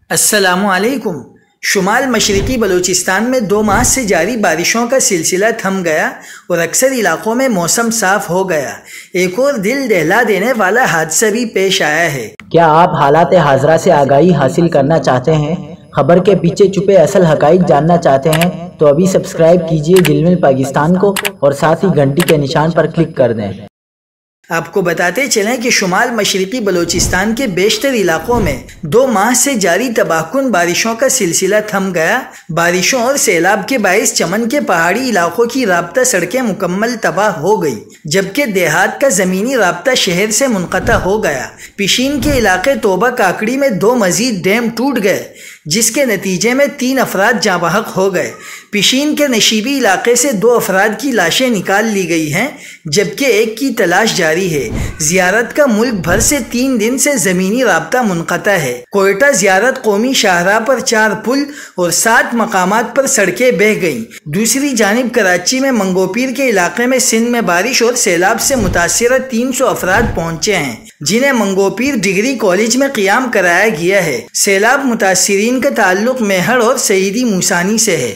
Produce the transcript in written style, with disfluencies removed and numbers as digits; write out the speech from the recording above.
السلام علیکم۔ شمال مشرقی بلوچستان میں 2 ماہ سے جاری بارشوں کا سلسلہ تھم گیا اور اکثر علاقوں میں موسم صاف ہو گیا۔ ایک اور دل دہلا دینے والا حادثہ بھی پیش آیا ہے۔ کیا آپ حالات حاضرہ سے آگاہی حاصل کرنا چاہتے ہیں؟ خبر کے پیچھے چھپے اصل حقائق جاننا چاہتے ہیں تو ابھی سبسکرائب کیجئے جلمل پاکستان کو اور ساتھ ہی گھنٹی کے نشان پر کلک کر دیں۔ آپ کو بتاتے چلیں کہ شمال مشرقی بلوچستان کے بیشتر علاقوں میں 2 ماہ سے جاری تباہ کن بارشوں کا سلسلہ تھم گیا۔ بارشوں اور سیلاب کے باعث چمن کے پہاڑی علاقوں کی رابطہ سڑکیں مکمل تباہ ہو گئی، جبکہ دیہات کا زمینی رابطہ شہر سے منقطع ہو گیا۔ پیشین کے علاقے توبہ کاکڑی میں 2 مزید ڈیم ٹوٹ گئے، جس کے نتیجے میں 3 افراد جاں بحق ہو گئے۔ پیشین کے نشیبی علاقے سے 2 افراد کی لاشیں نکال لی گئی ہیں، جبکہ ایک کی تلاش جاری ہے۔ زیارت کا ملک بھر سے 3 دن سے زمینی رابطہ منقطع ہے۔ کوئٹہ زیارت قومی شاہراہ پر 4 پل اور 7 مقامات پر سڑکیں بہہ گئیں۔ دوسری جانب کراچی میں منگوپیر کے علاقے میں سندھ میں بارش اور سیلاب سے متاثرہ 300 افراد پہنچے ہیں، جنہیں منگوپیر ڈگری کالج میں قیام کرایا گیا ہے۔ سیلاب متاثرین کا تعلق میہر اور سعیدی موسانی سے ہے۔